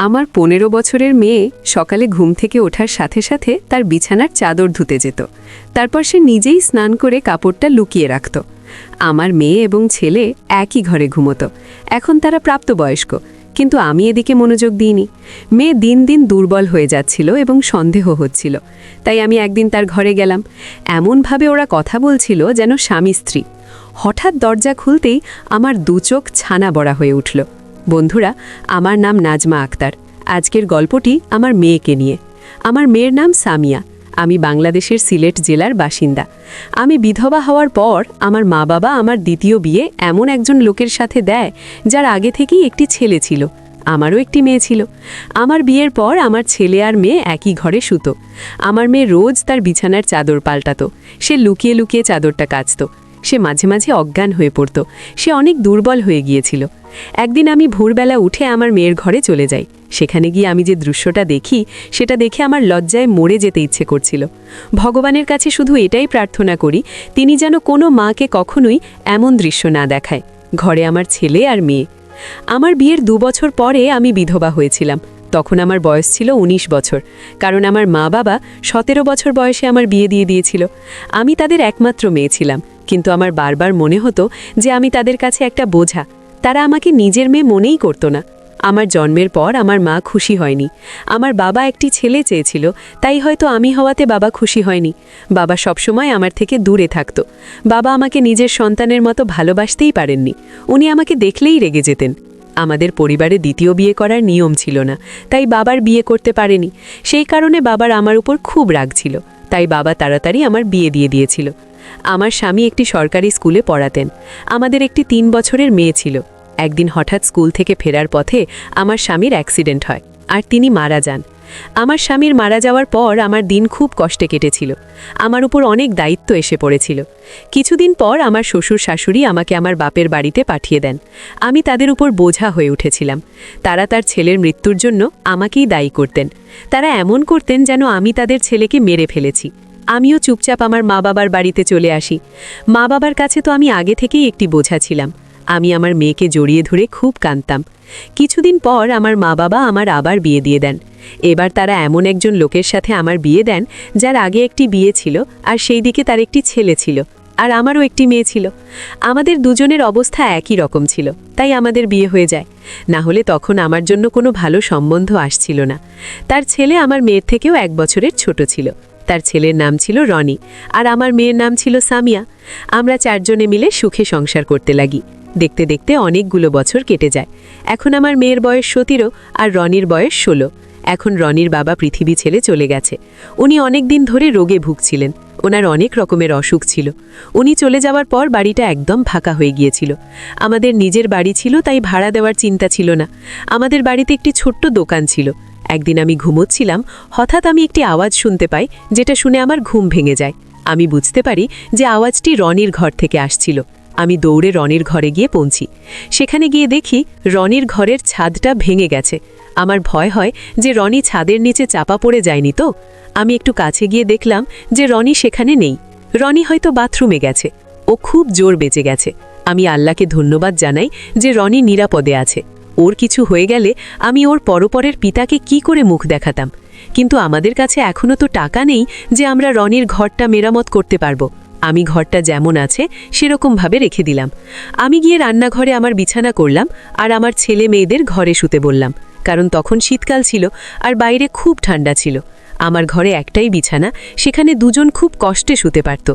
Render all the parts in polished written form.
আমার ১৫ বছরের মেয়ে সকালে ঘুম থেকে ওঠার সাথে সাথে তার বিছানার চাদর ধুতে যেত। তারপর সে নিজেই স্নান করে কাপড়টা লুকিয়ে রাখত। আমার মেয়ে এবং ছেলে একই ঘরে ঘুমতো। এখন তারা প্রাপ্তবয়স্ক, কিন্তু আমি এদিকে মনোযোগ দিইনি। মেয়ে দিন দিন দুর্বল হয়ে যাচ্ছিল এবং সন্দেহ হচ্ছিল। তাই আমি একদিন তার ঘরে গেলাম। এমনভাবে ওরা কথা বলছিল যেন স্বামী স্ত্রী। হঠাৎ দরজা খুলতেই আমার দু চোখ ছানা বড়া হয়ে উঠল। বন্ধুরা, আমার নাম নাজমা আক্তার। আজকের গল্পটি আমার মেয়েকে নিয়ে। আমার মেয়ের নাম সামিয়া। আমি বাংলাদেশের সিলেট জেলার বাসিন্দা। আমি বিধবা হওয়ার পর আমার মা বাবা আমার দ্বিতীয় বিয়ে এমন একজন লোকের সাথে দেয় যার আগে থেকেই একটি ছেলে ছিল। আমারও একটি মেয়ে ছিল। আমার বিয়ের পর আমার ছেলে আর মেয়ে একই ঘরে শুতো। আমার মেয়ে রোজ তার বিছানার চাদর পাল্টাতো। সে লুকিয়ে লুকিয়ে চাদরটা কাচত। সে মাঝে মাঝে অজ্ঞান হয়ে পড়ত। সে অনেক দুর্বল হয়ে গিয়েছিল। একদিন আমি ভোরবেলা উঠে আমার মেয়ের ঘরে চলে যাই। সেখানে গিয়ে আমি যে দৃশ্যটা দেখি, সেটা দেখে আমার লজ্জায় মরে যেতে ইচ্ছে করছিল। ভগবানের কাছে শুধু এটাই প্রার্থনা করি, তিনি যেন কোনো মাকে কখনোই এমন দৃশ্য না দেখায়। ঘরে আমার ছেলে আর মেয়ে। আমার বিয়ের 2 বছর পরে আমি বিধবা হয়েছিলাম। তখন আমার বয়স ছিল 19 বছর, কারণ আমার মা বাবা 17 বছর বয়সে আমার বিয়ে দিয়ে দিয়েছিল। আমি তাদের একমাত্র মেয়ে ছিলাম, কিন্তু আমার বারবার মনে হতো যে আমি তাদের কাছে একটা বোঝা। তারা আমাকে নিজের মেয়ে মনেই করতো না। আমার জন্মের পর আমার মা খুশি হয়নি। আমার বাবা একটি ছেলে চেয়েছিল, তাই হয়তো আমি হওয়াতে বাবা খুশি হয়নি। বাবা সবসময় আমার থেকে দূরে থাকত। বাবা আমাকে নিজের সন্তানের মতো ভালোবাসতেই পারেননি। উনি আমাকে দেখলেই রেগে যেতেন। আমাদের পরিবারে দ্বিতীয় বিয়ে করার নিয়ম ছিল না, তাই বাবার বিয়ে করতে পারেনি। সেই কারণে বাবার আমার উপর খুব রাগ ছিল। তাই বাবা তাড়াতাড়ি আমার বিয়ে দিয়ে দিয়েছিল। আমার স্বামী একটি সরকারি স্কুলে পড়াতেন। আমাদের একটি 3 বছরের মেয়ে ছিল। একদিন হঠাৎ স্কুল থেকে ফেরার পথে আমার স্বামীর অ্যাক্সিডেন্ট হয়, আর তিনি মারা যান। আমার স্বামীর মারা যাওয়ার পর আমার দিন খুব কষ্টে কেটেছিল। আমার উপর অনেক দায়িত্ব এসে পড়েছিল। কিছুদিন পর আমার শ্বশুর শাশুড়ি আমাকে আমার বাপের বাড়িতে পাঠিয়ে দেন। আমি তাদের উপর বোঝা হয়ে উঠেছিলাম। তারা তার ছেলের মৃত্যুর জন্য আমাকেই দায়ী করতেন। তারা এমন করতেন যেন আমি তাদের ছেলেকে মেরে ফেলেছি। আমিও চুপচাপ আমার মা বাবার বাড়িতে চলে আসি। মা বাবার কাছে তো আমি আগে থেকেই একটি বোঝা ছিলাম। আমি আমার মেয়েকে জড়িয়ে ধরে খুব কাঁদতাম। কিছুদিন পর আমার মা বাবা আমার আবার বিয়ে দিয়ে দেন। এবার তারা এমন একজন লোকের সাথে আমার বিয়ে দেন যার আগে একটি বিয়ে ছিল, আর সেই দিকে তার একটি ছেলে ছিল, আর আমারও একটি মেয়ে ছিল। আমাদের দুজনের অবস্থা একই রকম ছিল, তাই আমাদের বিয়ে হয়ে যায়। না হলে তখন আমার জন্য কোনো ভালো সম্বন্ধ আসছিল না। তার ছেলে আমার মেয়ের থেকেও 1 বছরের ছোট ছিল। তার ছেলের নাম ছিল রনি, আর আমার মেয়ের নাম ছিল সামিয়া। আমরা 4 জনে মিলে সুখে সংসার করতে লাগি। দেখতে দেখতে অনেকগুলো বছর কেটে যায়। এখন আমার মেয়ের বয়স 17 আর রনির বয়স 16। এখন রনির বাবা পৃথিবী ছেড়ে চলে গেছে। উনি অনেক দিন ধরে রোগে ভুগছিলেন। ওনার অনেক রকমের অসুখ ছিল। উনি চলে যাওয়ার পর বাড়িটা একদম ফাঁকা হয়ে গিয়েছিল। আমাদের নিজের বাড়ি ছিল, তাই ভাড়া দেওয়ার চিন্তা ছিল না। আমাদের বাড়িতে একটি ছোট্ট দোকান ছিল। একদিন আমি ঘুমোচ্ছিলাম, হঠাৎ আমি একটি আওয়াজ শুনতে পাই, যেটা শুনে আমার ঘুম ভেঙে যায়। আমি বুঝতে পারি যে আওয়াজটি রনির ঘর থেকে আসছিল। আমি দৌড়ে রনির ঘরে গিয়ে পৌঁছি। সেখানে গিয়ে দেখি রনির ঘরের ছাদটা ভেঙে গেছে। আমার ভয় হয় যে রনি ছাদের নিচে চাপা পড়ে যায়নি তো। আমি একটু কাছে গিয়ে দেখলাম যে রনি সেখানে নেই। রনি হয়তো বাথরুমে গেছে। ও খুব জোর বেঁচে গেছে। আমি আল্লাহকে ধন্যবাদ জানাই যে রনি নিরাপদে আছে। ওর কিছু হয়ে গেলে আমি ওর পরপরের পিতাকে কি করে মুখ দেখাতাম। কিন্তু আমাদের কাছে এখনও তো টাকা নেই যে আমরা রনির ঘরটা মেরামত করতে পারবো। আমি ঘরটা যেমন আছে সেরকমভাবে রেখে দিলাম। আমি গিয়ে রান্নাঘরে আমার বিছানা করলাম, আর আমার ছেলে মেয়েদের ঘরে শুতে বললাম, কারণ তখন শীতকাল ছিল আর বাইরে খুব ঠান্ডা ছিল। আমার ঘরে একটাই বিছানা, সেখানে দুজন খুব কষ্টে শুতে পারত।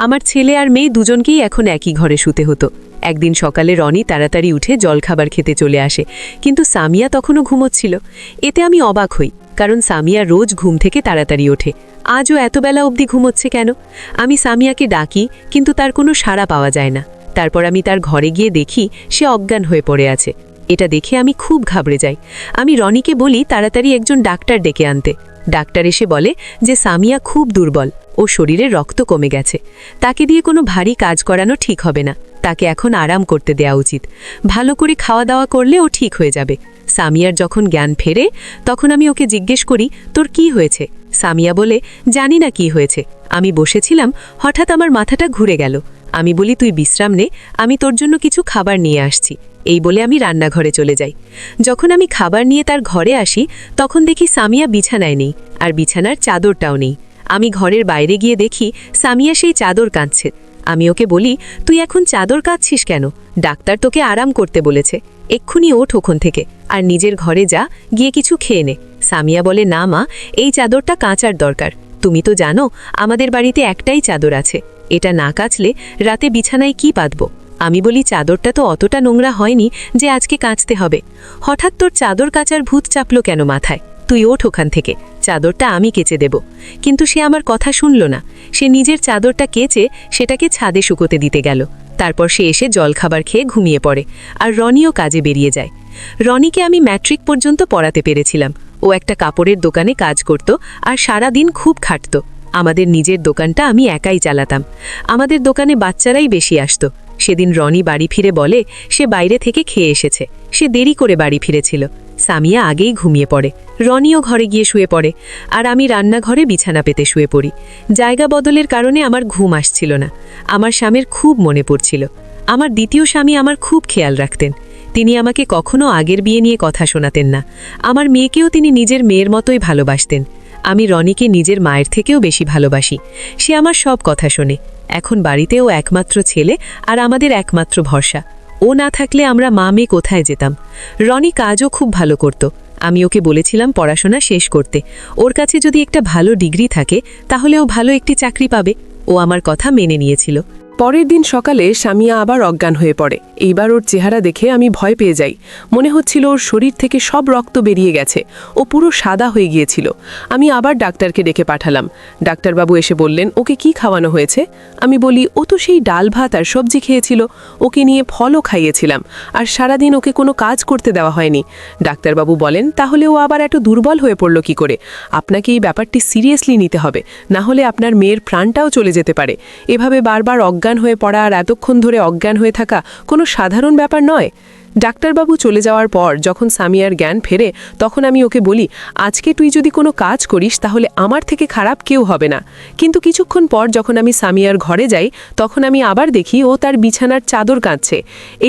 আমার ছেলে আর মেয়ে দুজনকেই এখন একই ঘরে শুতে হতো। একদিন সকালে রনি তাড়াতাড়ি উঠে জলখাবার খেতে চলে আসে, কিন্তু সামিয়া তখনও ঘুমোচ্ছিল। এতে আমি অবাক হই, কারণ সামিয়া রোজ ঘুম থেকে তাড়াতাড়ি ওঠে। আজও এতবেলা অবধি ঘুমোচ্ছে কেন? আমি সামিয়াকে ডাকি, কিন্তু তার কোনো সাড়া পাওয়া যায় না। তারপর আমি তার ঘরে গিয়ে দেখি সে অজ্ঞান হয়ে পড়ে আছে। এটা দেখে আমি খুব ঘাবড়ে যাই। আমি রনিকে বলি তাড়াতাড়ি একজন ডাক্তার ডেকে আনতে। ডাক্তার এসে বলে যে সামিয়া খুব দুর্বল, ও শরীরে রক্ত কমে গেছে। তাকে দিয়ে কোনো ভারী কাজ করানো ঠিক হবে না। তাকে এখন আরাম করতে দেওয়া উচিত। ভালো করে খাওয়া দাওয়া করলে ও ঠিক হয়ে যাবে। সামিয়ার যখন জ্ঞান ফেরে, তখন আমি ওকে জিজ্ঞেস করি, তোর কি হয়েছে? সামিয়া বলে, জানি না কি হয়েছে। আমি বসেছিলাম, হঠাৎ আমার মাথাটা ঘুরে গেল। আমি বলি, তুই বিশ্রাম নে, আমি তোর জন্য কিছু খাবার নিয়ে আসছি। এই বলে আমি রান্নাঘরে চলে যাই। যখন আমি খাবার নিয়ে তার ঘরে আসি, তখন দেখি সামিয়া বিছানায় নেই, আর বিছানার চাদরটাও নেই। আমি ঘরের বাইরে গিয়ে দেখি সামিয়া সেই চাদর কাঁদছে। আমি ওকে বলি, তুই এখন চাদর কাঁদছিস কেন? ডাক্তার তোকে আরাম করতে বলেছে, এক্ষুনি ওঠ ওখান থেকে, আর নিজের ঘরে যা, গিয়ে কিছু খেয়ে নে। সামিয়া বলে, না মা, এই চাদরটা কাঁচার দরকার। তুমি তো জানো আমাদের বাড়িতে একটাই চাদর আছে, এটা না কাচলে রাতে বিছানায় কি পাতব? আমি বলি, চাদরটা তো অতটা নোংরা হয়নি যে আজকে কাচতে হবে। হঠাৎ তোর চাদর কাচার ভূত চাপলো কেন মাথায়? তুই ওঠ ওখান থেকে, চাদরটা আমি কেচে দেব। কিন্তু সে আমার কথা শুনল না। সে নিজের চাদরটা কেচে সেটাকে ছাদে শুকোতে দিতে গেল। তারপর সে এসে জলখাবার খেয়ে ঘুমিয়ে পড়ে, আর রনিও কাজে বেরিয়ে যায়। রনিকে আমি ম্যাট্রিক পর্যন্ত পড়াতে পেরেছিলাম। ও একটা কাপড়ের দোকানে কাজ করত আর সারা দিন খুব খাটত। আমাদের নিজের দোকানটা আমি একাই চালাতাম। আমাদের দোকানে বাচ্চারাই বেশি আসতো। সেদিন রনি বাড়ি ফিরে বলে সে বাইরে থেকে খেয়ে এসেছে। সে দেরি করে বাড়ি ফিরেছিল। সামিয়া আগেই ঘুমিয়ে পড়ে, রনিও ঘরে গিয়ে শুয়ে পড়ে, আর আমি রান্নাঘরে বিছানা পেতে শুয়ে পড়ি। জায়গা বদলের কারণে আমার ঘুম আসছিল না। আমার স্বামীর খুব মনে পড়ছিল। আমার দ্বিতীয় স্বামী আমার খুব খেয়াল রাখতেন। তিনি আমাকে কখনো আগের বিয়ে নিয়ে কথা শোনাতেন না। আমার মেয়েকেও তিনি নিজের মেয়ের মতোই ভালোবাসতেন। আমি রনিকে নিজের মায়ের থেকেও বেশি ভালোবাসি। সে আমার সব কথা শোনে। এখন বাড়িতেও একমাত্র ছেলে আর আমাদের একমাত্র ভরসা। ও না থাকলে আমরা মা মেয়ে কোথায় যেতাম? রনি কাজও খুব ভালো করত। আমি ওকে বলেছিলাম পড়াশোনা শেষ করতে। ওর কাছে যদি একটা ভালো ডিগ্রি থাকে তাহলে ও ভালো একটি চাকরি পাবে। ও আমার কথা মেনে নিয়েছিল। পরের দিন সকালে সামিয়া আবার অজ্ঞান হয়ে পড়ে। এইবার ওর চেহারা দেখে আমি ভয় পেয়ে যাই। মনে হচ্ছিল ওর শরীর থেকে সব রক্ত বেরিয়ে গেছে। ও পুরো সাদা হয়ে গিয়েছিল। আমি আবার ডাক্তারকে ডেকে পাঠালাম। ডাক্তারবাবু এসে বললেন, ওকে কি খাওয়ানো হয়েছে? আমি বলি, ও তো সেই ডাল ভাত আর সবজি খেয়েছিল। ওকে নিয়ে ফলও খাইয়েছিলাম, আর সারাদিন ওকে কোনো কাজ করতে দেওয়া হয়নি। ডাক্তারবাবু বলেন, তাহলে ও আবার এত দুর্বল হয়ে পড়ল কি করে? আপনাকে এই ব্যাপারটি সিরিয়াসলি নিতে হবে, না হলে আপনার মেয়ের প্রাণটাও চলে যেতে পারে। এভাবে বারবার অজ্ঞান হয়ে পড়া আর এতক্ষণ ধরে অজ্ঞান হয়ে থাকা কোনো সাধারণ ব্যাপার নয়। ডাক্তারবাবু চলে যাওয়ার পর যখন সামিয়ার জ্ঞান ফেরে, তখন আমি ওকে বলি, আজকে তুই যদি কোনো কাজ করিস তাহলে আমার থেকে খারাপ কেউ হবে না। কিন্তু কিছুক্ষণ পর যখন আমি সামিয়ার ঘরে যাই, তখন আমি আবার দেখি ও তার বিছানার চাদর কাঁদছে।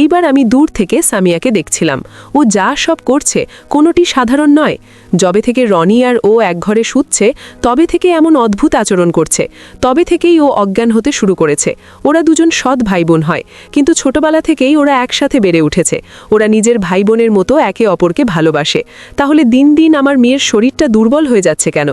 এইবার আমি দূর থেকে সামিয়াকে দেখছিলাম। ও যা সব করছে কোনোটি সাধারণ নয়। যবে থেকে রনি আর ও এক ঘরে শুচ্ছে, তবে থেকে এমন অদ্ভুত আচরণ করছে। তবে থেকেই ও অজ্ঞান হতে শুরু করেছে। ওরা দুজন সৎ ভাই বোন হয়, কিন্তু ছোটবেলা থেকেই ওরা একসাথে বেড়ে উঠেছে। ওরা নিজের ভাই বোনের মতো একে অপরকে ভালোবাসে। তাহলে দিন দিন আমার মেয়ের শরীরটা দুর্বল হয়ে যাচ্ছে কেন?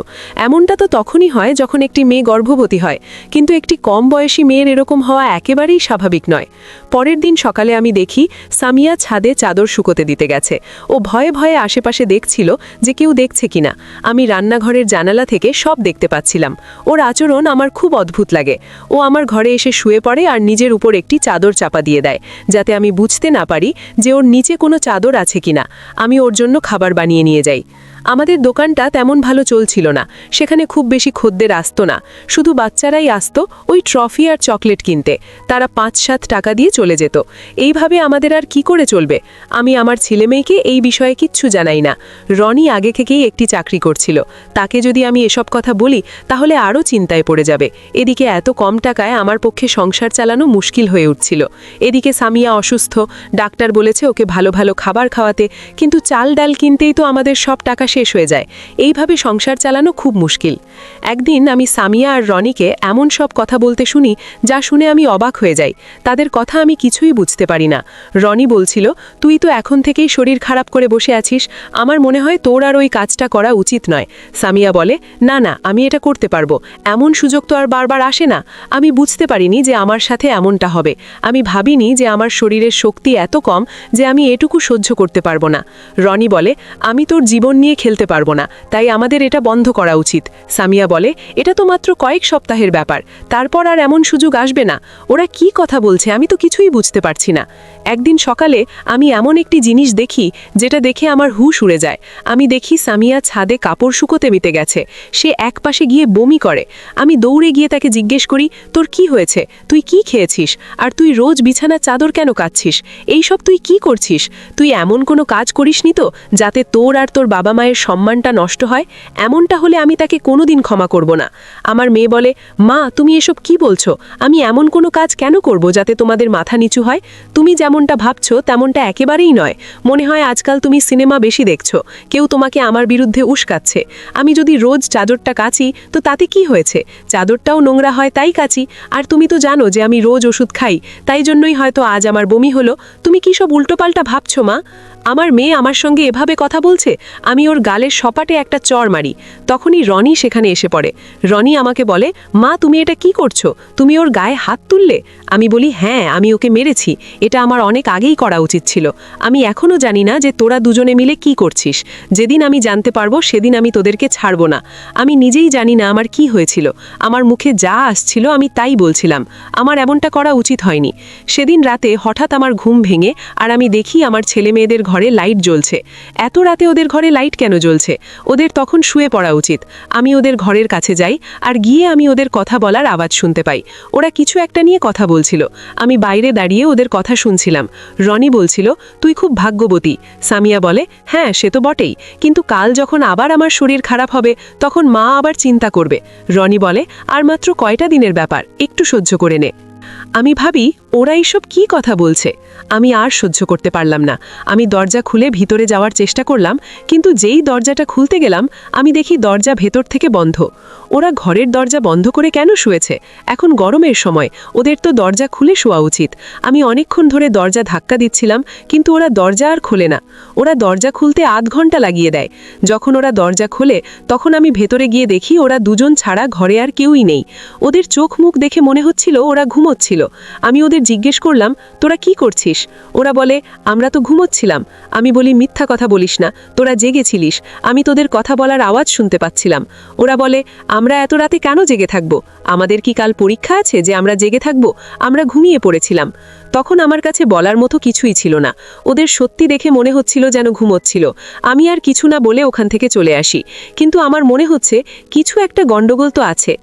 এমনটা তো তখনই হয় যখন একটি মেয়ে গর্ভবতী হয়, কিন্তু একটি কম বয়সী মেয়ের এরকম হওয়া একেবারেই স্বাভাবিক নয়। পরের দিন সকালে আমি দেখি সামিয়া ছাদে চাদর শুকোতে দিতে গেছে। ও ভয়ে ভয়ে আশেপাশে দেখছিল যে কেউ দেখছে কিনা। আমি রান্নাঘরের জানালা থেকে সব দেখতে পাচ্ছিলাম। ওর আচরণ আমার খুব অদ্ভুত লাগে। ও আমার ঘরে এসে শুয়ে পড়ে আর নিজের উপর একটি চাদর চাপা দিয়ে দেয়, যাতে আমি বুঝতে না পারি যে ওর নিচে কোনো চাদর আছে কিনা। আমি ওর জন্য খাবার বানিয়ে নিয়ে যাই। আমাদের দোকানটা তেমন ভালো চলছিল না। সেখানে খুব বেশি খদ্দের আসতো না। শুধু বাচ্চারাই আসতো ওই ট্রফি আর চকলেট কিনতে। তারা ৫-৭ টাকা দিয়ে চলে যেত। এইভাবে আমাদের আর কি করে চলবে? আমি আমার ছেলেমেয়েকে এই বিষয়ে কিচ্ছু জানাই না। রনি আগে থেকেই একটি চাকরি করছিল। তাকে যদি আমি এসব কথা বলি তাহলে আরও চিন্তায় পড়ে যাবে। এদিকে এত কম টাকায় আমার পক্ষে সংসার চালানো মুশকিল হয়ে উঠছিল। এদিকে সামিয়া অসুস্থ। ডাক্তার বলেছে ওকে ভালো ভালো খাবার খাওয়াতে, কিন্তু চাল ডাল কিনতেই তো আমাদের সব টাকা শেষ হয়ে যায়। এইভাবে সংসার চালানো খুব মুশকিল। একদিন আমি সামিয়া আর রনিকে এমন সব কথা বলতে শুনি যা শুনে আমি অবাক হয়ে যাই। তাদের কথা আমি কিছুই বুঝতে পারি না। রনি বলছিল, তুই তো এখন থেকেই শরীর খারাপ করে বসে আছিস, আমার মনে হয় তোর আর ওই কাজটা করা উচিত নয়। সামিয়া বলে, না না, আমি এটা করতে পারবো। এমন সুযোগ তো আর বারবার আসে না। আমি বুঝতে পারিনি যে আমার সাথে এমনটা হবে। আমি ভাবিনি যে আমার শরীরের শক্তি এত কম যে আমি এটুকু সহ্য করতে পারবো না। রনি বলে, আমি তোর জীবন নিয়ে খেলতে পারবো না, তাই আমাদের এটা বন্ধ করা উচিত। সামিয়া বলে, এটা তো মাত্র কয়েক সপ্তাহের ব্যাপার, তারপর আর এমন সুযোগ আসবে না। ওরা কি কথা বলছে আমি তো কিছুই বুঝতে পারছি না। একদিন সকালে আমি এমন একটি জিনিস দেখি যেটা দেখে আমার হুঁশ উড়ে যায়। আমি দেখি সামিয়া ছাদে কাপড় শুকোতে দিতে গেছে। সে একপাশে গিয়ে বমি করে। আমি দৌড়ে গিয়ে তাকে জিজ্ঞেস করি, তোর কি হয়েছে? তুই কি খেয়েছিস? আর তুই রোজ বিছানার চাদর কেন কাচ্ছিস? এইসব তুই কি করছিস? তুই এমন কোনো কাজ করিসনি তো যাতে তোর আর তোর বাবা মায়ের মায়ের সম্মানটা নষ্ট হয়, এমনটা হলে আমি তাকে কোনোদিন ক্ষমা করব না। আমার মেয়ে বলে, মা তুমি এসব কি বলছো? আমি এমন কোনো কাজ কেন করব যাতে তোমাদের মাথা নিচু হয়? তুমি যেমনটা ভাবছো তেমনটা একেবারেই নয়। মনে হয় আজকাল তুমি সিনেমা বেশি দেখছো, কেউ তোমাকে আমার বিরুদ্ধে উস্কাচ্ছে। আমি যদি রোজ চাদরটা কাচি তো তাতে কি হয়েছে? চাদরটাও নোংরা হয় তাই কাচি। আর তুমি তো জানো যে আমি রোজ ওষুধ খাই, তাই জন্যই হয়তো আজ আমার বমি হলো। তুমি কি সব উল্টোপাল্টা ভাবছো মা? আমার মেয়ে আমার সঙ্গে এভাবে কথা বলছে, আমি ওর গালের সপাটে একটা চড় মারি। তখনই রনি সেখানে এসে পড়ে। রনি আমাকে বলে, মা তুমি এটা কি করছো? তুমি ওর গায়ে হাত তুললে? আমি বলি, হ্যাঁ আমি ওকে মেরেছি, এটা আমার অনেক আগেই করা উচিত ছিল। আমি এখনও জানি না যে তোরা দুজনে মিলে কি করছিস। যেদিন আমি জানতে পারবো সেদিন আমি তোদেরকে ছাড়বো না। আমি নিজেই জানি না আমার কি হয়েছিল, আমার মুখে যা আসছিল আমি তাই বলছিলাম। আমার এমনটা করা উচিত হয়নি। সেদিন রাতে হঠাৎ আমার ঘুম ভেঙে আর আমি দেখি আমার ছেলে মেয়েদের ঘরে লাইট জ্বলছে। এত রাতে ওদের ঘরে লাইট কেন জ্বলছে? ওদের তখন শুয়ে পড়া উচিত। আমি ওদের ঘরের কাছে যাই আর গিয়ে আমি ওদের কথা বলার আওয়াজ শুনতে পাই। ওরা কিছু একটা নিয়ে কথা বলছিল। আমি বাইরে দাঁড়িয়ে ওদের কথা শুনছিলাম। রনি বলছিল, তুই খুব ভাগ্যবতী। সামিয়া বলে, হ্যাঁ সে তো বটেই, কিন্তু কাল যখন আবার আমার শরীর খারাপ হবে তখন মা আবার চিন্তা করবে। রনি বলে, আর মাত্র কয়টা দিনের ব্যাপার, একটু সহ্য করে নে। আমি ভাবি ওরা এইসব কি কথা বলছে। আমি আর সহ্য করতে পারলাম না। আমি দরজা খুলে ভিতরে যাওয়ার চেষ্টা করলাম, কিন্তু যেই দরজাটা খুলতে গেলাম আমি দেখি দরজা ভেতর থেকে বন্ধ। ওরা ঘরের দরজা বন্ধ করে কেন শুয়েছে? এখন গরমের সময়, ওদের তো দরজা খুলে শোয়া উচিত। আমি অনেকক্ষণ ধরে দরজা ধাক্কা দিচ্ছিলাম, কিন্তু ওরা দরজা আর খোলে না। ওরা দরজা খুলতে আধ ঘন্টা লাগিয়ে দেয়। যখন ওরা দরজা খোলে তখন আমি ভেতরে গিয়ে দেখি ওরা দুজন ছাড়া ঘরে আর কেউই নেই। ওদের চোখ মুখ দেখে মনে হচ্ছিল ওরা ঘুমোচ্ছিল। আমি ওদের জিজ্ঞেস করলাম, তোরা কি করছিস? ওরা বলে, আমরা তো ঘুমোচ্ছিলাম। আমি বলি, মিথ্যা কথা বলিস না, তোরা জেগেছিলিস, আমি তোদের কথা বলার আওয়াজ শুনতে পাচ্ছিলাম। ওরা বলে, আমরা এত রাতে কেন জেগে থাকবো? আমাদের কি কাল পরীক্ষা আছে যে আমরা জেগে থাকবো? আমরা ঘুমিয়ে পড়েছিলাম। তখন আমার কাছে বলার মতো কিছুই ছিল না। ওদের সত্যি দেখে মনে হচ্ছিল যেন ঘুমোচ্ছিল। আমি আর কিছু না বলে ওখান থেকে চলে আসি, কিন্তু আমার মনে হচ্ছে কিছু একটা গন্ডগোল তো আছে।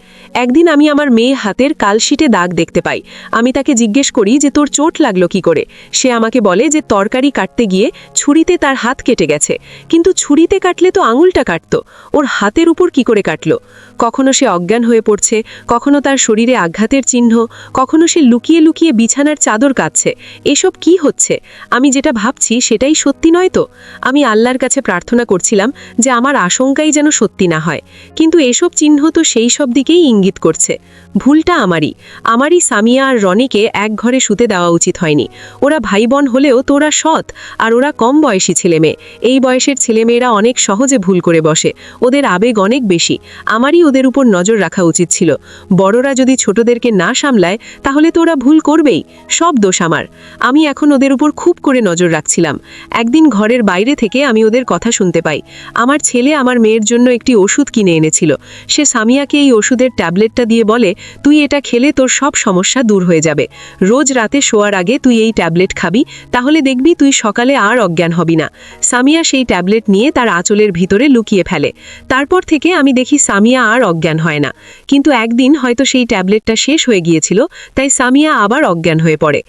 একদিন আমি আমার মেয়ে হাতের কালশিটে দাগ দেখতে পাই। আমি তাকে জিজ্ঞেস করি যে তোর চোট লাগলো কি করে? সে আমাকে বলে যে তরকারি কাটতে গিয়ে ছুরিতে তার হাত কেটে গেছে। কিন্তু ছুরিতে কাটলে তো আঙুলটা কাটতো, ওর হাতের উপর কি করে কাটলো? কখনো সে অজ্ঞান হয়ে পড়ছে, কখনো তার শরীরে আঘাতের চিহ্ন, কখনো সে লুকিয়ে লুকিয়ে বিছানার চাদর কাটছে। এসব কি হচ্ছে? আমি যেটা ভাবছি সেটাই সত্যি নয় তো? আমি আল্লাহর কাছে প্রার্থনা করছিলাম যে আমার আশঙ্কাই যেন সত্যি না হয়, কিন্তু এসব চিহ্ন তো সেই সব দিকেই ইঙ্গিত করছে। ভুলটা আমারই সামিয়া আর রনিকে এক ঘরে শুতে দেওয়া উচিত হয়নি। ওরা ভাই বোন হলেও তোরা সৎ, আর ওরা কম বয়সী ছেলেমেয়ে। এই বয়সের ছেলেমেয়েরা অনেক সহজে ভুল করে বসে, ওদের আবেগ অনেক বেশি। আমারই ওদের উপর নজর রাখা উচিত ছিল। বড়রা যদি ছোটদেরকে না সামলায় তাহলে তো ওরা ভুল করবেই। সব দোষ আমার। আমি এখন ওদের উপর খুব করে নজর রাখছিলাম। একদিন ঘরের বাইরে থেকে আমি ওদের কথা শুনতে পাই। আমার ছেলে আমার মেয়ের জন্য একটি ওষুধ কিনে এনেছিল। সে সামিয়াকে এই ওষুধের ট্যাবলেটটা দিয়ে বলে, তুই এটা খেলে তোর সব সমস্যা দূর হয়ে যাবে। রোজ রাতে শোয়ার আগে তুই এই ট্যাবলেট খাবি, তাহলে দেখবি তুই সকালে আর অজ্ঞান হবি না। সামিয়া সেই ট্যাবলেট নিয়ে তার আঁচলের ভিতরে লুকিয়ে ফেলে। তারপর থেকে আমি দেখি সামিয়া আর অজ্ঞান হয় না। কিন্তু একদিন হয়তো সেই ট্যাবলেটটা শেষ হয়ে গিয়েছিল, তাই সামিয়া আবার অজ্ঞান হয়ে পড়ে।